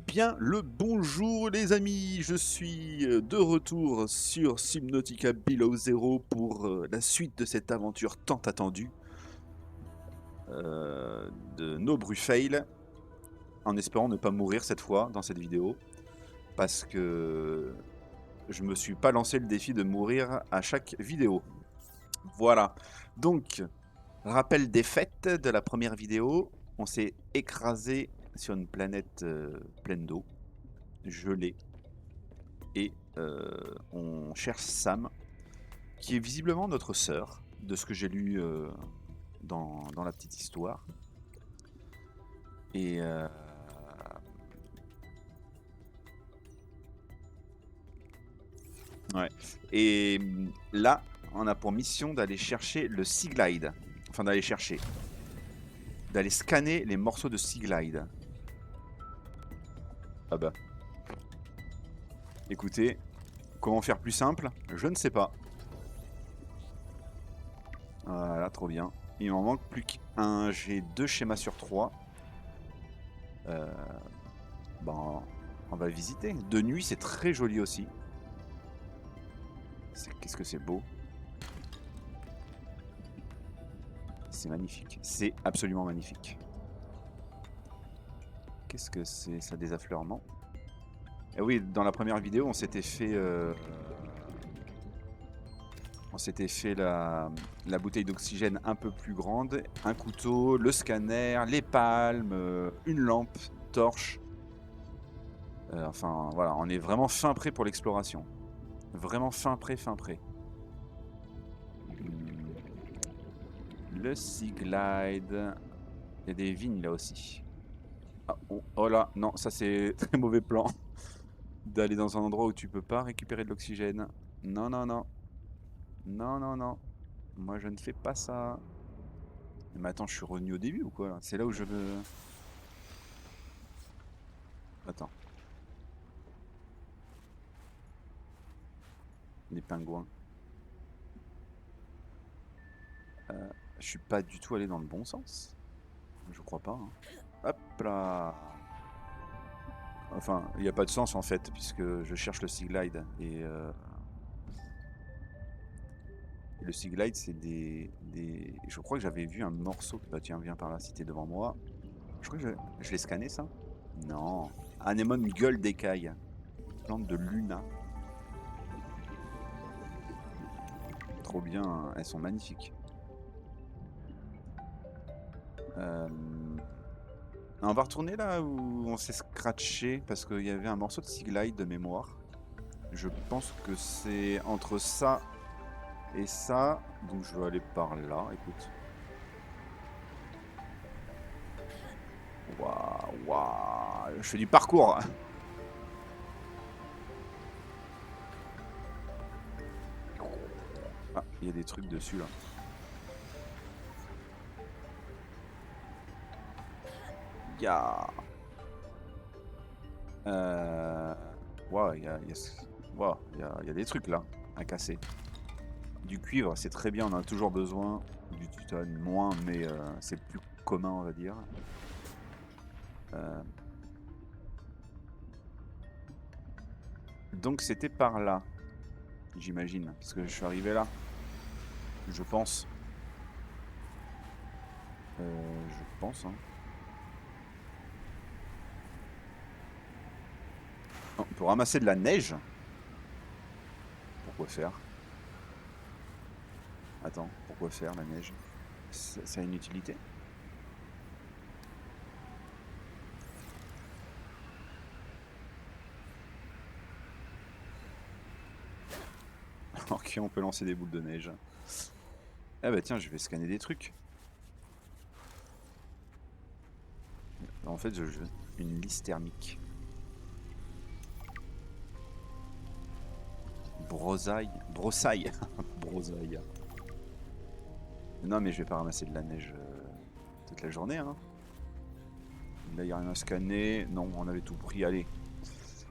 bien le bonjour les amis, je suis de retour sur Subnautica Below Zero pour la suite de cette aventure tant attendue de No Fail, en espérant ne pas mourir cette fois dans cette vidéo, parce que je me suis pas lancé le défi de mourir à chaque vidéo. Voilà, donc rappel des faits de la première vidéo, on s'est écrasé sur une planète pleine d'eau, gelée. Et on cherche Sam, qui est visiblement notre sœur, de ce que j'ai lu dans la petite histoire. Et ouais. Et là, on a pour mission d'aller chercher le Sea Glide. Enfin, d'aller scanner les morceaux de Sea Glide. Ah bah. Écoutez, comment faire plus simple? Je ne sais pas. Voilà, trop bien. Il m'en manque plus qu'un. J'ai 2 schémas sur 3. Bon, on va visiter. De nuit, c'est très joli aussi. Qu'est-ce que c'est beau. C'est magnifique. C'est absolument magnifique. Qu'est-ce que c'est ça, des affleurements? Eh oui, dans la première vidéo, on s'était fait... la bouteille d'oxygène un peu plus grande, un couteau, le scanner, les palmes, une lampe, torche. Enfin, voilà, on est vraiment fin prêt pour l'exploration. Vraiment fin prêt, fin prêt. Le Sea Glide. Il y a des vignes là aussi. Ah, oh là, non, ça c'est très mauvais plan. D'aller dans un endroit où tu peux pas récupérer de l'oxygène. Non, non, non. Non, non, non. Moi je ne fais pas ça. Mais attends, je suis revenu au début ou quoi là? C'est là où je veux... Attends. Les pingouins. Je suis pas du tout allé dans le bon sens. Je crois pas, hein. Hop là. Enfin, il n'y a pas de sens en fait, puisque je cherche le Sea Glide. Et le Sea Glide, c'est des... Je crois que j'avais vu un morceau... Bah tiens, viens par là si t'es devant moi. Je crois que je l'ai scanné ça. Non. Anémone gueule d'écaille. Plante de Luna. Trop bien, hein. Elles sont magnifiques. On va retourner là où on s'est scratché parce qu'il y avait un morceau de Sea Glide de mémoire. Je pense que c'est entre ça et ça. Donc je vais aller par là, écoute. Waouh, waouh. Je fais du parcours. Ah, il y a des trucs dessus là. Ya. Waouh, waouh, il y a des trucs là à casser. Du cuivre, c'est très bien, on en a toujours besoin. Du titane, moins, mais c'est plus commun, on va dire. Euh, Donc c'était par là, j'imagine, parce que je suis arrivé là, je pense. Je pense, hein. Oh, on peut ramasser de la neige. Pourquoi faire? Attends, pourquoi faire la neige? Ça a une utilité? Ok, on peut lancer des boules de neige. Ah bah tiens, je vais scanner des trucs. En fait, une lisse thermique. Brosaille. Brossaille. Brosaille. Non, mais je vais pas ramasser de la neige toute la journée, hein. Là, il n'y a rien à scanner. Non, on avait tout pris. Allez.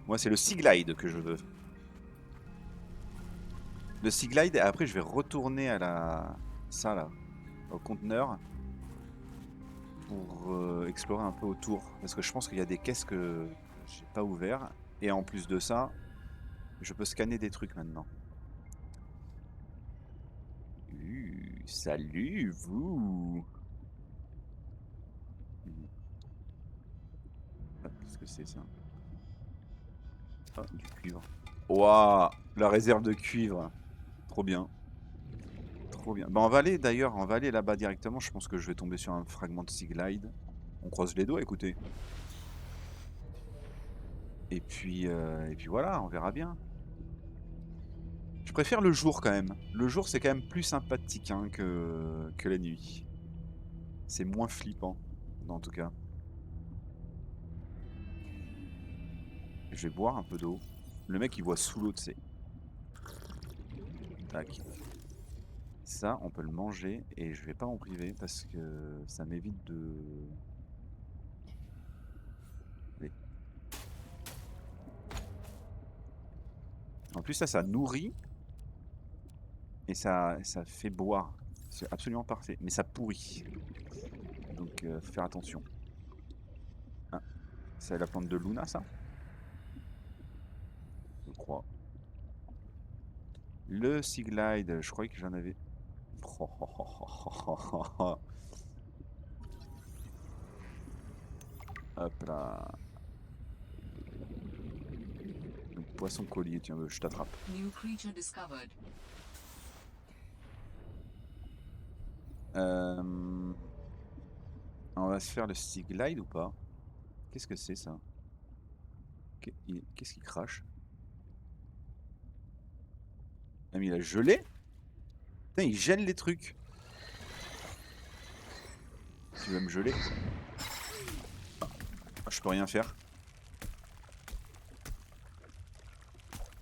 Moi, c'est le Sea Glide que je veux. Le Sea Glide, et après, je vais retourner à ça, là, au conteneur, pour explorer un peu autour. Parce que je pense qu'il y a des caisses que j'ai pas ouvert. Et en plus de ça, je peux scanner des trucs maintenant. Salut vous. Ah, qu'est-ce que c'est ça? Ah, du cuivre. Waouh, la réserve de cuivre. Trop bien. Trop bien. Bah on va aller d'ailleurs, on va aller là-bas directement. Je pense que je vais tomber sur un fragment de Sea Glide. On croise les doigts, écoutez. Et puis voilà, on verra bien. Je préfère le jour quand même. Le jour, c'est quand même plus sympathique hein, que la nuit. C'est moins flippant, en tout cas. Je vais boire un peu d'eau. Le mec, il boit sous l'eau, tu sais. Tac. Ça, on peut le manger et je vais pas m'en priver parce que ça m'évite de... Allez. En plus, ça nourrit et ça fait boire. C'est absolument parfait. Mais ça pourrit. Donc, faut faire attention. Ah, c'est la plante de Luna, ça? Je crois. Le Sea Glide, je croyais que j'en avais... Hop là. Le poisson collier, tiens, je t'attrape. On va se faire le Sea Glide ou pas? Qu'est-ce que c'est ça? Qu'est-ce qu'il crache? Ah mais il a gelé? Putain, il gèle les trucs. Tu veux me geler? Ah, je peux rien faire.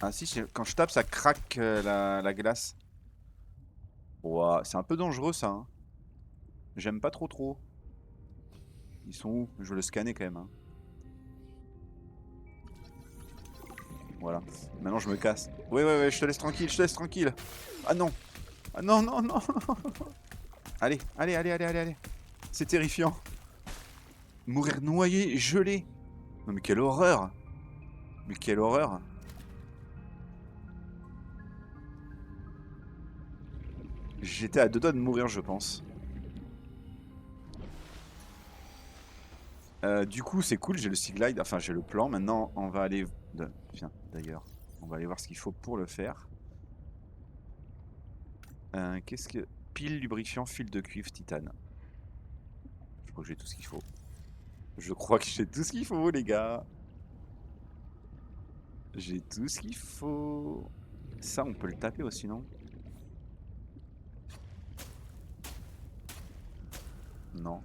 Ah si, quand je tape, ça craque la glace. Ouah, c'est un peu dangereux ça. Hein. J'aime pas trop. Ils sont où? Je veux le scanner quand même. Hein. Voilà. Maintenant je me casse. Ouais, je te laisse tranquille, je te laisse tranquille. Ah non. Ah non. Allez. C'est terrifiant. Mourir noyé, gelé. Non mais quelle horreur. Mais quelle horreur. J'étais à deux doigts de mourir, je pense. Du coup, c'est cool, j'ai le Sea Glide, enfin j'ai le plan. Maintenant, on va aller... Tiens, d'ailleurs, on va aller voir ce qu'il faut pour le faire. Qu'est-ce que... Pile, lubrifiant, fil de cuivre, titane. Je crois que j'ai tout ce qu'il faut. Je crois que j'ai tout ce qu'il faut, les gars. J'ai tout ce qu'il faut. Ça, on peut le taper aussi, non? Non.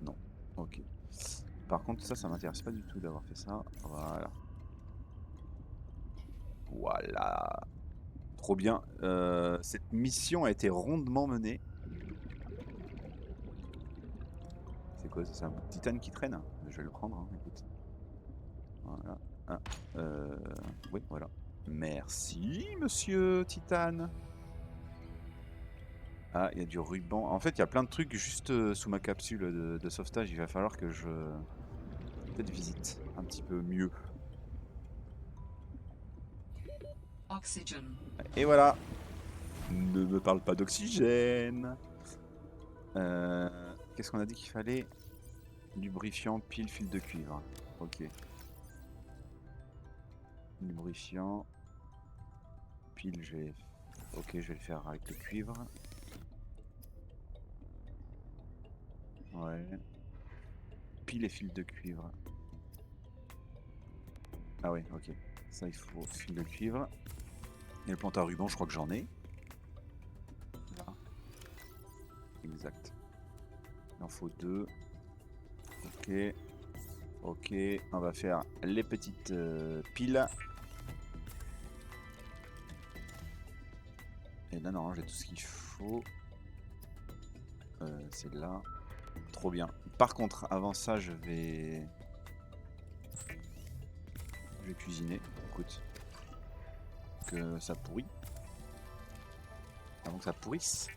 Non. Ok. Par contre, ça m'intéresse pas du tout d'avoir fait ça. Voilà. Voilà. Trop bien. Cette mission a été rondement menée. C'est quoi ça? C'est un bout de titane qui traîne? Je vais le prendre, hein, écoute. Voilà. Ah, oui, voilà. Merci, monsieur Titane. Ah, il y a du ruban. En fait, il y a plein de trucs juste sous ma capsule de sauvetage. Il va falloir que je peut-être visite un petit peu mieux. Oxygène. Et voilà. Ne me parle pas d'oxygène. Qu'est-ce qu'on a dit qu'il fallait? Lubrifiant, pile, fil de cuivre. Ok. Lubrifiant. Pile, je vais... Ok, je vais le faire avec le cuivre. Ouais. Pile et fil de cuivre. Ah ouais, ok. Ça, il faut fil de cuivre. Et le plante à ruban, je crois que j'en ai. Là. Exact. Il en faut 2. Ok. Ok. On va faire les petites piles. Et là, non, j'ai tout ce qu'il faut. C'est là. Trop bien. Par contre, avant ça, je vais cuisiner. Écoute. Que ça pourrit. Avant que ça pourrisse.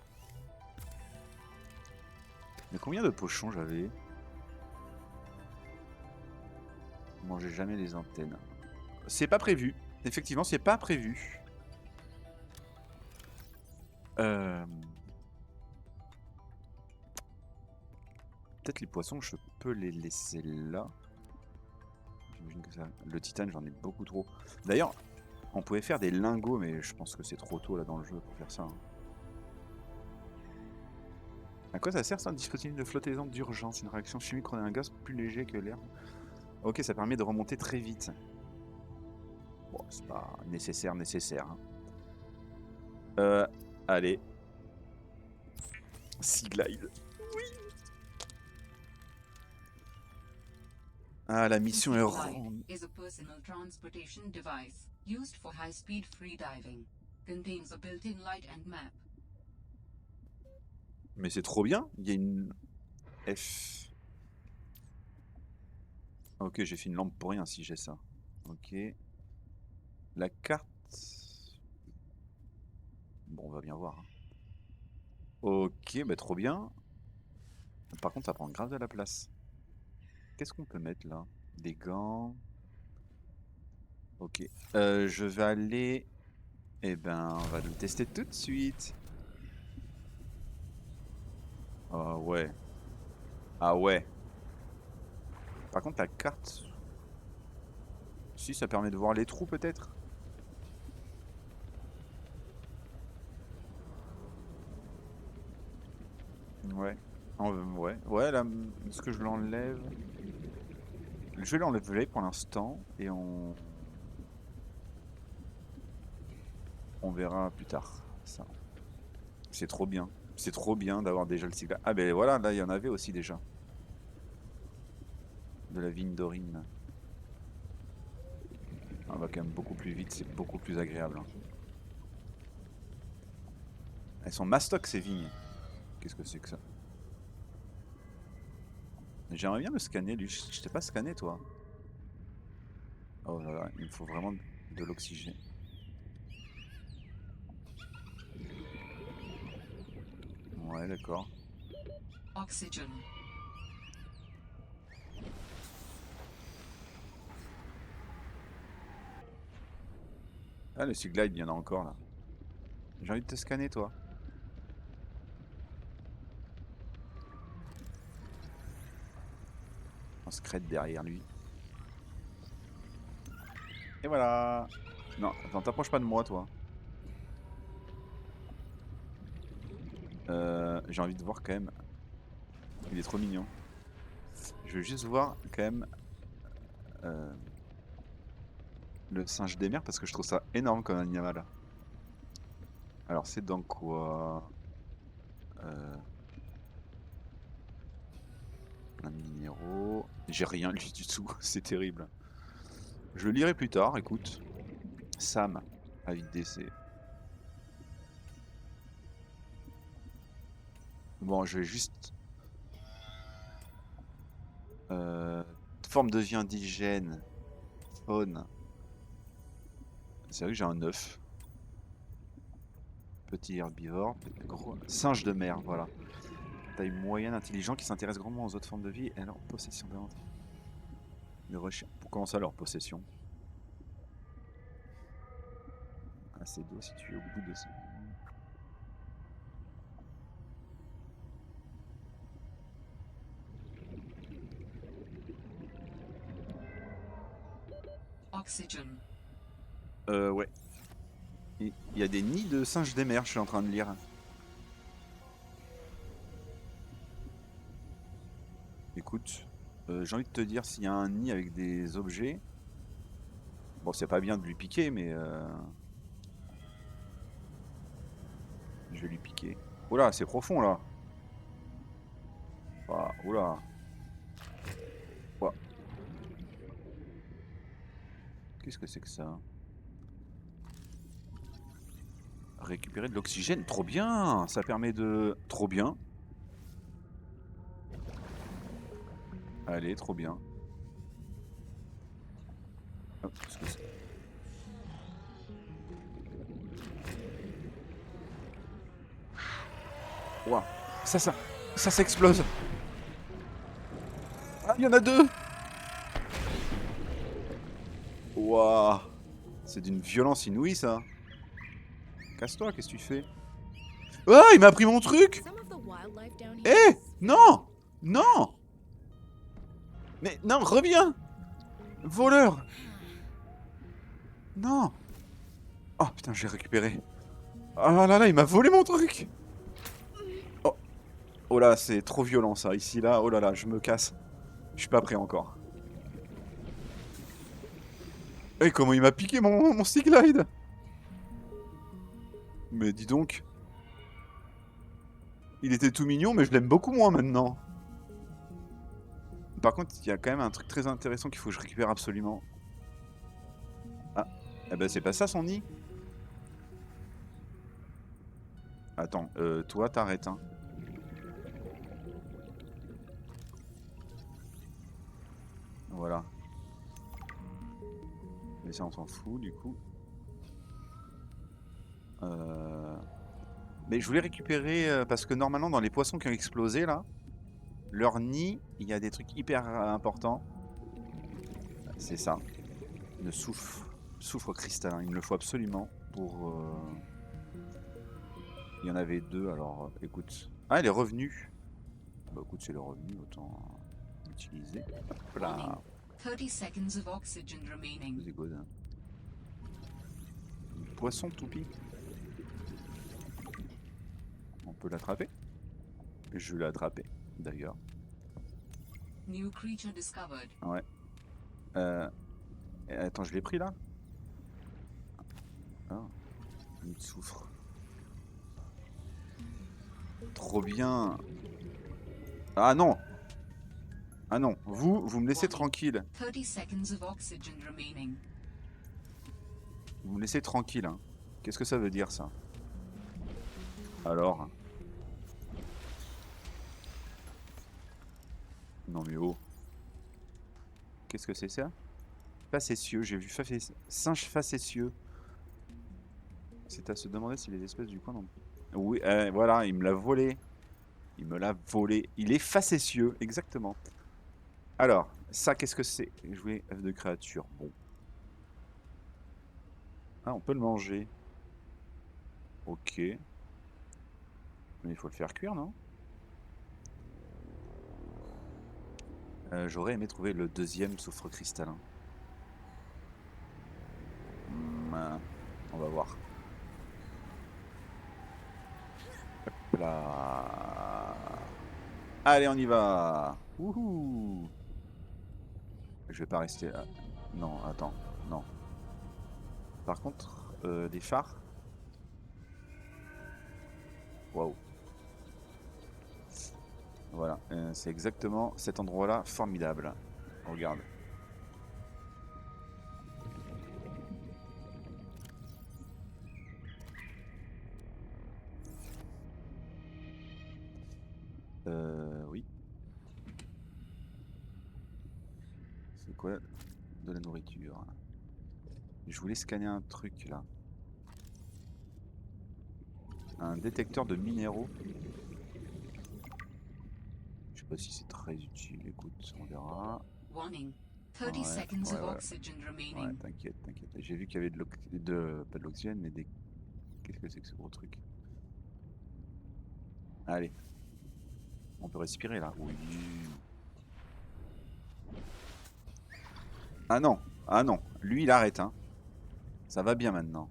Mais combien de pochons j'avais? changez jamais les antennes. C'est pas prévu. Effectivement, c'est pas prévu. Peut-être les poissons, je peux les laisser là. J'imagine que ça... Le titane, j'en ai beaucoup trop. D'ailleurs, on pouvait faire des lingots, mais je pense que c'est trop tôt là dans le jeu pour faire ça. Hein. À quoi ça sert ça, un dispositif de flottaison d'urgence? Une réaction chimique rend un gaz plus léger que l'air. Ok, ça permet de remonter très vite. Bon, c'est pas nécessaire. Hein. Allez. Sea Glide. Oui. Ah, la mission est ronde. Is a personal transportation device used for high-speed freediving. Contains a built-in light and map. Mais c'est trop bien. Il y a une F. Ok, j'ai fait une lampe pour rien si j'ai ça. Ok. La carte. Bon, on va bien voir. Hein. Ok, bah trop bien. Par contre, ça prend grave de la place. Qu'est-ce qu'on peut mettre là? Des gants. Ok. Je vais aller... Eh ben, on va le tester tout de suite. Ah ouais. Ah ouais. Par contre, la carte... Si, ça permet de voir les trous peut-être. Ouais. Ouais, là, est-ce que je l'enlève? Je vais l'enlever pour l'instant et on verra plus tard. Ça. C'est trop bien. C'est trop bien d'avoir déjà le cycle. Ah ben voilà, là il y en avait aussi déjà. De la vigne d'Orine. On va quand même beaucoup plus vite, c'est beaucoup plus agréable. Hein. Elles sont mastoc ces vignes. Qu'est-ce que c'est que ça? J'aimerais bien me scanner, lui. Je t'ai pas scanné, toi. Oh là là, il me faut vraiment de l'oxygène. Ouais, d'accord. Oxygen. Ah, le Sea Glide, il y en a encore là. J'ai envie de te scanner, toi. On se crête derrière lui. Et voilà. Non, attends, t'approches pas de moi, toi. J'ai envie de voir quand même. Il est trop mignon. Je veux juste voir quand même le singe des mers parce que je trouve ça énorme comme animal. Alors c'est dans quoi? Un minéraux. J'ai rien lu du tout, c'est terrible. Je le lirai plus tard, écoute. Sam, avis de décès. Bon, je vais juste... forme de vie indigène. Faune. C'est vrai que j'ai un œuf. Petit herbivore. Gros... Singe de mer, voilà. Taille moyenne, intelligent, qui s'intéresse grandement aux autres formes de vie et à leur possession de recherche. Comment ça, leur possession? Assez d'eau située au bout de ce... Oxygen. Ouais. Il y a des nids de singes des mers, je suis en train de lire. Écoute, j'ai envie de te dire s'il y a un nid avec des objets. Bon, c'est pas bien de lui piquer, mais... Je vais lui piquer. Oula, c'est profond là. Ah, oula. Ouah. Qu'est-ce que c'est que ça? Récupérer de l'oxygène, trop bien. Ça permet de... Trop bien. Allez, trop bien. Hop, qu'est-ce que c'est? Ouah. Ça s'explose. Ah, il y en a deux. Waouh. C'est d'une violence inouïe, ça. Casse-toi, qu'est-ce que tu fais? Ah, il m'a pris mon truc. Eh, non. Non. Mais non, reviens. Voleur. Non. Oh putain, j'ai récupéré. Ah là là là, il m'a volé mon truc. Oh, oh là, c'est trop violent ça. Ici, là, oh là là, je me casse. Je suis pas prêt encore. Eh, comment il m'a piqué mon Sea Glide? Mais dis donc. Il était tout mignon, mais je l'aime beaucoup moins maintenant. Par contre, il y a quand même un truc très intéressant qu'il faut que je récupère absolument. Ah, eh ben c'est pas ça son nid. Attends, toi t'arrêtes, hein. Voilà. Mais ça on s'en fout du coup. Mais je voulais récupérer, parce que normalement dans les poissons qui ont explosé là, leur nid, il y a des trucs hyper importants. C'est ça. Le soufre cristallin, il me le faut absolument pour... Il y en avait deux, alors écoute. Ah, elle est revenue. Bah écoute, c'est le revenu, autant utiliser. Hop là. 30 seconds of oxygen remaining. C'est good. Poisson toupie. On peut l'attraper. Je vais l'attraper, d'ailleurs. New creature discovered. Ouais. Attends, je l'ai pris là. Ah, il souffre. Trop bien. Ah non. Ah non, vous me laissez tranquille. 30 seconds of oxygen remaining. Vous me laissez tranquille, hein. Qu'est-ce que ça veut dire ça? Alors? Non mais oh. Qu'est-ce que c'est ça? Facétieux, j'ai vu singe facétieux. C'est à se demander si les espèces du coin n'ont... Oui, voilà, il me l'a volé. Il me l'a volé. Il est facétieux, exactement. Alors, ça, qu'est-ce que c'est? Jouer œuf de créature. Bon. Ah, on peut le manger. Ok. Mais il faut le faire cuire, non? J'aurais aimé trouver le deuxième soufre cristallin. On va voir. Hop là. Allez, on y va. Wouhou. Je vais pas rester là. Non, attends. Non. Par contre, des phares. Waouh. Voilà, c'est exactement cet endroit-là, formidable. Regarde. Oui. C'est quoi de la nourriture? Je voulais scanner un truc là. Un détecteur de minéraux. Je sais pas si c'est très utile, écoute, on verra. Warning. 30 Ouais, seconds ouais, of ouais. oxygen Ouais, remaining. t'inquiète, t'inquiète. J'ai vu qu'il y avait pas de l'oxygène, mais des... Qu'est-ce que c'est que ce gros truc? Allez. On peut respirer là. Oui. Ah non, ah non. Lui, il arrête, hein. Ça va bien maintenant.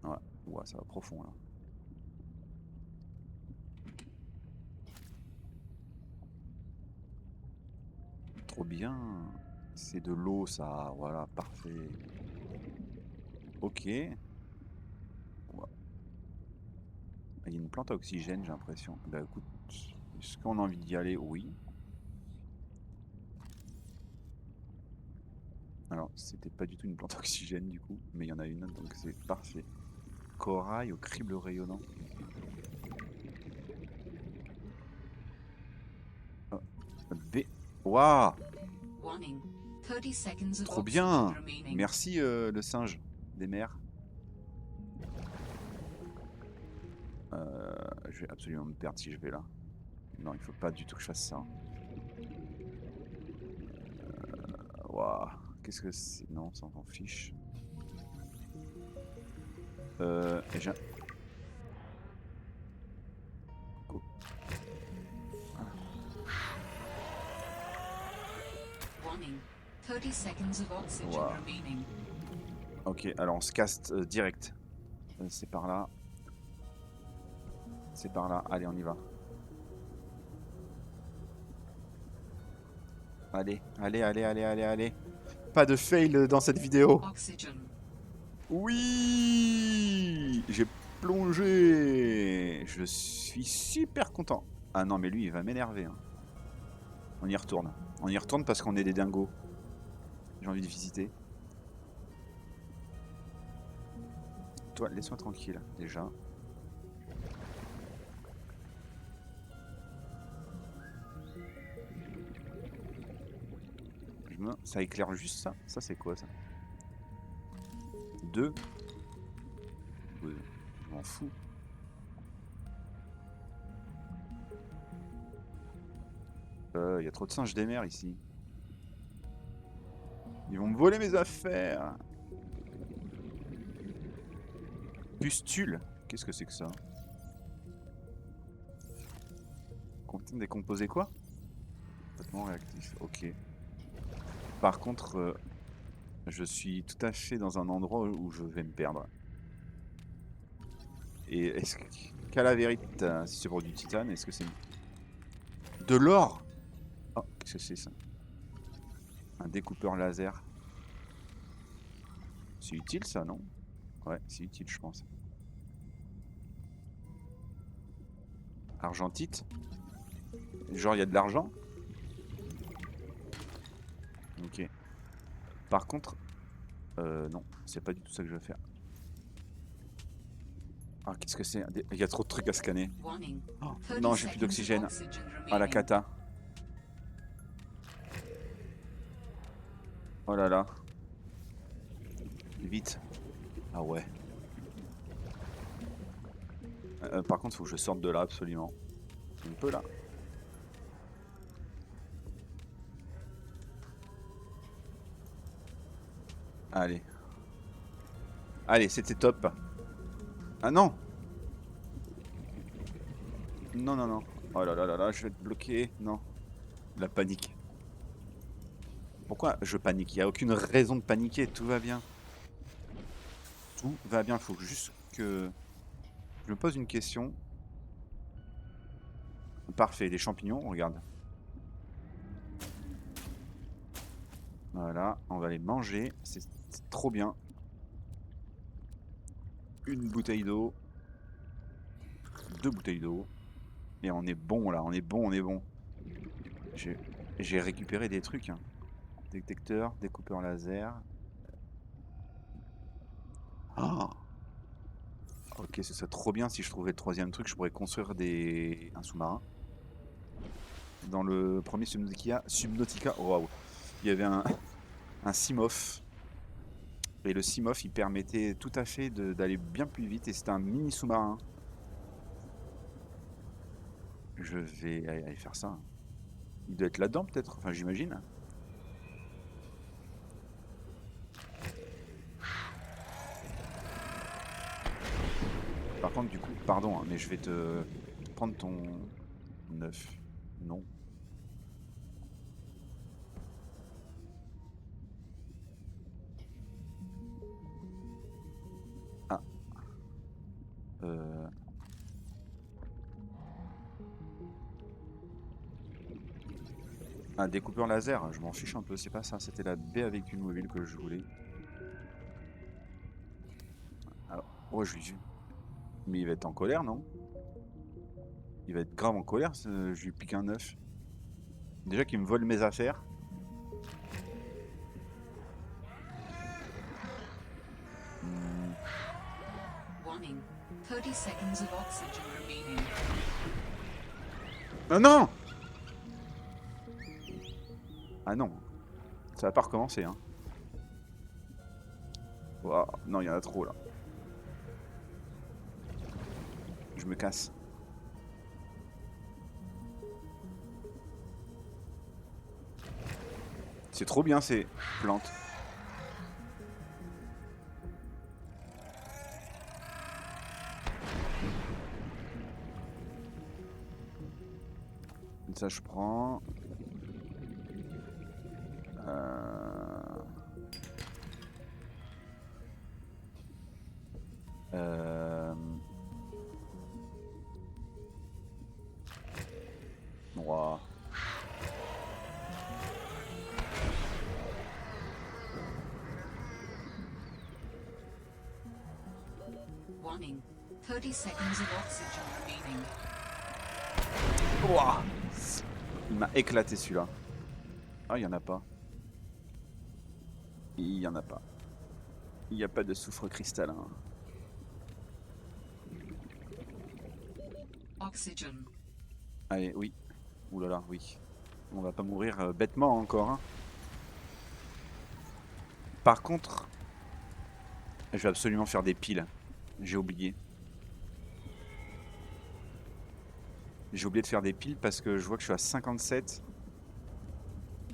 Ouais, ouais, ça va profond là. Trop bien. C'est de l'eau, ça. Voilà, parfait. Ok. Ouais. Il y a une plante à oxygène, j'ai l'impression. Bah écoute, est-ce qu'on a envie d'y aller? Oui. Alors, c'était pas du tout une plante à oxygène du coup, mais il y en a une, donc c'est parfait. Corail au crible rayonnant. Oh. B. Waouh! Warning. 30 seconds of Trop oxygen bien! remaining. Merci le singe des mers. Je vais absolument me perdre si je vais là. Non, il faut pas du tout que je fasse ça. Waouh. Qu'est-ce que c'est? Non, ça on s'en fiche. J'ai... Go. Warning. 30 seconds of oxygen Wow. remaining. Ok, alors on se caste direct. C'est par là. C'est par là. Allez, on y va. Allez, allez, allez, allez, allez, allez. Pas de fail dans cette vidéo. Oxygen. Oui, j'ai plongé. Je suis super content. Ah non, mais lui, il va m'énerver. Hein. On y retourne. On y retourne parce qu'on est des dingos. J'ai envie de visiter. Toi, laisse-moi tranquille, déjà. Ça éclaire juste ça. Ça, c'est quoi, ça? 2. Ouais, je m'en fous. Il y a trop de singes des mers ici. Ils vont me voler mes affaires. Pustule. Qu'est-ce que c'est que ça? Contient des composés quoi? Complètement réactif. Ok. Par contre, je suis tout à fait dans un endroit où je vais me perdre. Et est-ce que... Calavérite, si c'est pour du titane, est-ce que c'est... De l'or? Oh, qu'est-ce que c'est ça? Un découpeur laser. C'est utile ça, non? Ouais, c'est utile, je pense. Argentite? Genre, il y a de l'argent? Ok. Par contre... non, c'est pas du tout ça que je veux faire. Ah, qu'est-ce que c'est? Il y a trop de trucs à scanner. Warning. Oh, 30 non, j'ai plus seconds of d'oxygène. oxygen Ah, la remaining. cata. Oh là là. Vite. Ah ouais. Par contre, faut que je sorte de là, absolument. Un peu là. Allez. Allez, c'était top. Ah non! Non, non, non. Oh là là là là, je vais être bloqué. Non. La panique. Pourquoi je panique? Il n'y a aucune raison de paniquer, tout va bien. Tout va bien, faut juste que... Je me pose une question. Parfait, les champignons, regarde. Voilà, on va les manger, c'est trop bien. Une bouteille d'eau. 2 bouteilles d'eau. Et on est bon là, on est bon, on est bon. J'ai récupéré des trucs. Hein. Détecteur, découpeur laser. Oh ok, ce serait trop bien si je trouvais le 3e truc, je pourrais construire un sous-marin. Dans le premier Subnautica, oh, waouh, il y avait un Simof. Et le Simof, il permettait tout à fait d'aller bien plus vite et c'était un mini sous-marin. Je vais aller faire ça. Il doit être là-dedans peut-être, enfin j'imagine. Par contre du coup, pardon, hein, mais je vais te prendre ton 9. Non. Ah. Un découpeur laser, je m'en fiche un peu, c'est pas ça, c'était la baie à véhicule mobile que je voulais. Alors, oh, mais il va être en colère, non? Il va être grave en colère, je lui pique un 9. Déjà qu'il me vole mes affaires. Warning. 30 seconds of oxygen remaining. Ah non! Ah non, ça va pas recommencer, hein. Wow, non, il y en a trop là. Je me casse. C'est trop bien ces plantes. Ça je prends. Ouah. Warning. 30 seconds of oxygen remaining. Ouah. Il m'a éclaté celui-là. Ah, il y en a pas. Il y en a pas. Il n'y a pas de soufre cristallin. Oxygen. Allez, oui. Ouh là là, oui. On va pas mourir bêtement encore. Hein. Par contre, je vais absolument faire des piles. J'ai oublié. J'ai oublié de faire des piles parce que je vois que je suis à 57.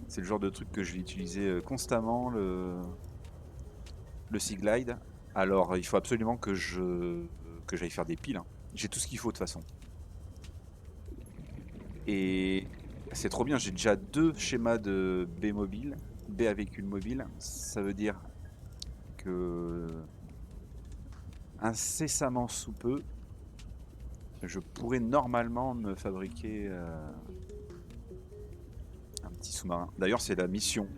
C'est le genre de truc que je vais utiliser constamment, le Sea Glide. Alors il faut absolument que j'aille faire des piles. Hein. J'ai tout ce qu'il faut de toute façon. Et c'est trop bien, j'ai déjà 2 schémas de B mobile, B à véhicule mobile. Ça veut dire que incessamment sous peu, je pourrais normalement me fabriquer un petit sous-marin. D'ailleurs, c'est la mission.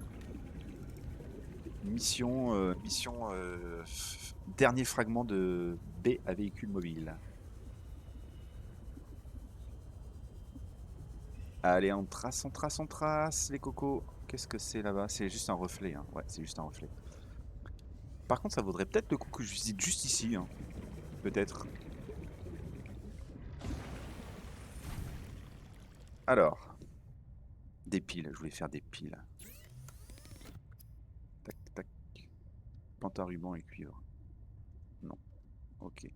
Dernier fragment de B à véhicule mobile. Allez, on trace, les cocos. Qu'est-ce que c'est là-bas? C'est juste un reflet. Hein. Ouais, c'est juste un reflet. Par contre, ça vaudrait peut-être le coup que je visite juste ici. Hein. Peut-être. Alors. Des piles. Je voulais faire des piles. Tac, tac. Pantaruban et cuivre. Non. Ok.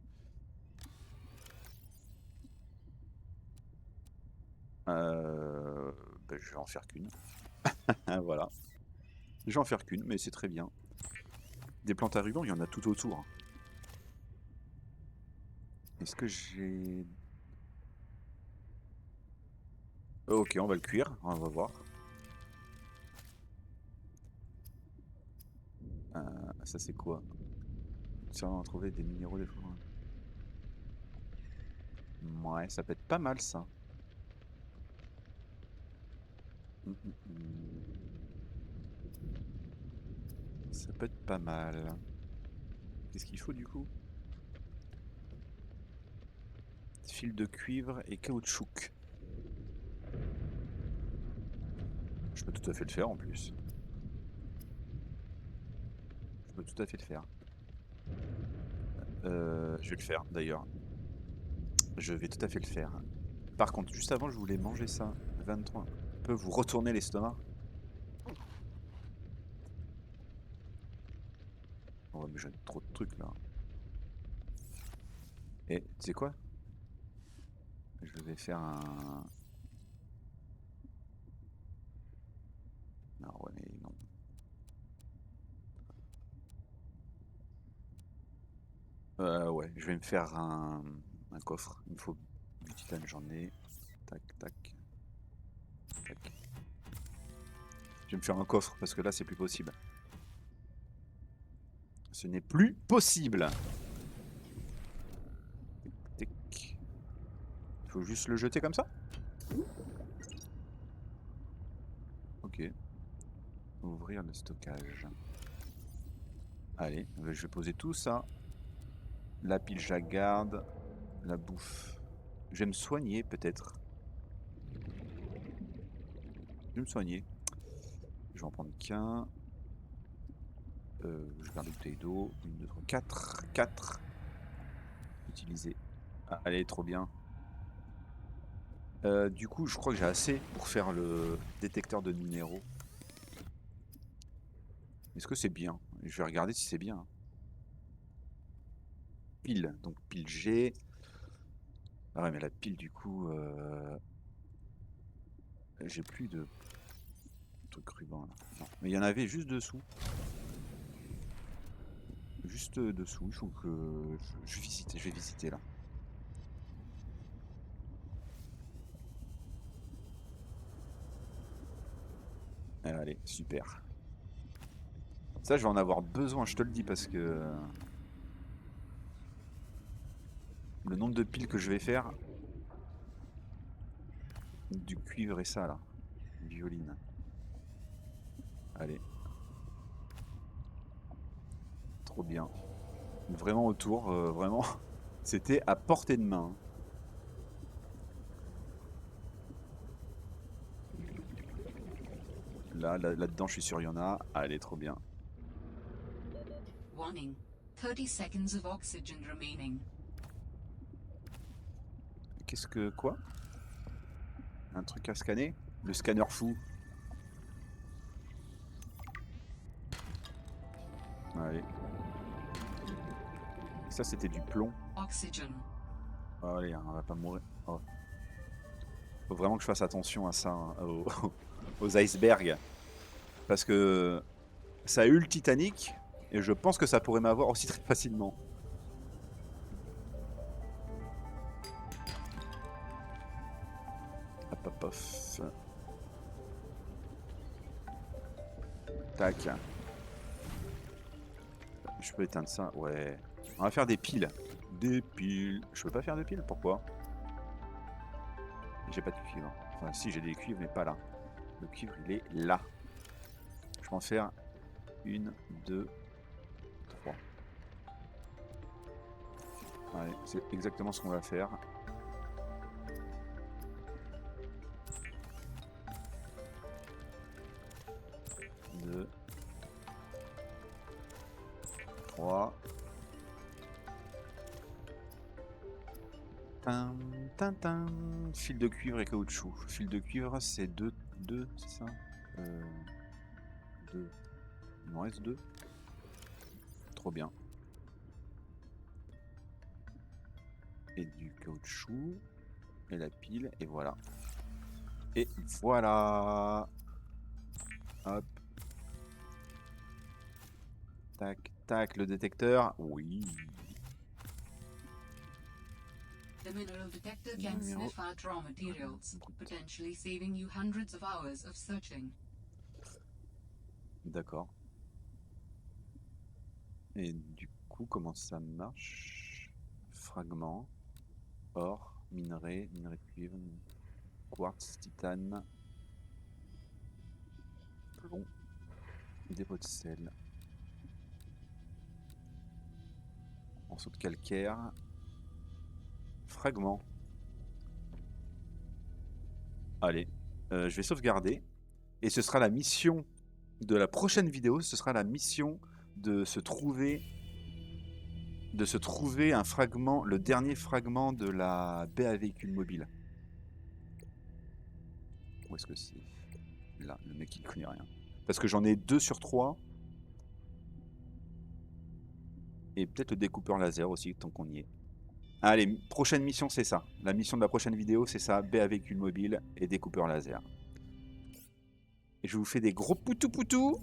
Je vais en faire qu'une. Voilà. Je vais en faire qu'une, mais c'est très bien. Des plantes à ruban, il y en a tout autour. Est-ce que j'ai... Ok, on va le cuire, on va voir. Ça c'est quoi? Si on a trouvé des minéraux des fois. Ouais, ça peut être pas mal ça. Ça peut être pas mal. Qu'est-ce qu'il faut du coup? Fil de cuivre et caoutchouc. Je peux tout à fait le faire en plus. Je peux tout à fait le faire. Je vais le faire d'ailleurs. Je vais tout à fait le faire. Par contre, juste avant, je voulais manger ça. 23. On peut vous retourner l'estomac? Ouais, mais j'ai trop de trucs là. Et tu sais quoi? Je vais faire un... Non, ouais, mais non. Ouais, je vais me faire un coffre. Il me faut du titane, j'en ai. Tac, tac, tac. Je vais me faire un coffre parce que là, c'est plus possible. Ce n'est plus possible. Tic. Il faut juste le jeter comme ça? Ok. Ouvrir le stockage. Allez, je vais poser tout ça. La pile, je la garde. La bouffe. Je vais me soigner peut-être. Je vais me soigner. Je vais en prendre qu'un. Je garde une bouteille d'eau. 1, 2, 3, 4. 4. Utiliser. Allez, trop bien. Du coup, je crois que j'ai assez pour faire le détecteur de minéraux. Est-ce que c'est bien? Je vais regarder si c'est bien. Hein. Pile, donc pile G. Ah ouais, mais la pile, du coup, j'ai plus de truc ruban là. Non. Mais il y en avait juste dessous. Juste dessous, il faut que je visite, je vais visiter là. Allez, super. Ça, je vais en avoir besoin, je te le dis, parce que le nombre de piles que je vais faire, du cuivre et ça là, violine. Allez. Trop bien. Vraiment autour, vraiment, c'était à portée de main. Là-dedans, je suis sûr, il y en a. Allez, trop bien. Warning. 30 seconds of oxygen remaining. Qu'est-ce que... Quoi? Un truc à scanner? Le scanner fou. Allez. Ça, c'était du plomb. Oxygen. Allez, on va pas mourir. Oh. Faut vraiment que je fasse attention à ça, hein, aux icebergs. Parce que ça a eu le Titanic, et je pense que ça pourrait m'avoir aussi très facilement. Hop, hop, hop. Tac. Je peux éteindre ça, ouais. On va faire des piles. Des piles. Je peux pas faire de piles, pourquoi? J'ai pas de cuivre. Enfin, si, j'ai des cuivres, mais pas là. Le cuivre, il est là. Je vais en faire 1, 2, 3. Allez, c'est exactement ce qu'on va faire. Deux. 3. Tintin. Fil de cuivre et caoutchouc. Fil de cuivre, c'est 2, c'est ça 2. Il m'en reste 2. Trop bien. Et du caoutchouc. Et la pile, et voilà. Et voilà. Hop. Tac, tac, le détecteur. Oui. The mineral detector can sniff out raw materials, potentially saving you hundreds of hours of searching. D'accord. Et du coup, comment ça marche? Fragments, or, minerai, minerai de cuivre, quartz, titane, plomb, dépôt de sel, morceau de calcaire, fragments. Allez, je vais sauvegarder. Et ce sera la mission de la prochaine vidéo, ce sera la mission de se trouver un fragment, le dernier fragment de la baie à véhicule mobile. Où est-ce que c'est? Là, le mec il connaît rien. Parce que j'en ai 2 sur 3. Et peut-être le découpeur laser aussi, tant qu'on y est. Allez, prochaine mission c'est ça. La mission de la prochaine vidéo c'est ça, baie à véhicule mobile et découpeur laser. Et je vous fais des gros poutou-poutou.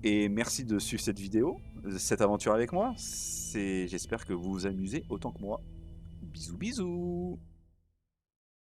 Et merci de suivre cette vidéo, cette aventure avec moi. J'espère que vous vous amusez autant que moi. Bisous bisous.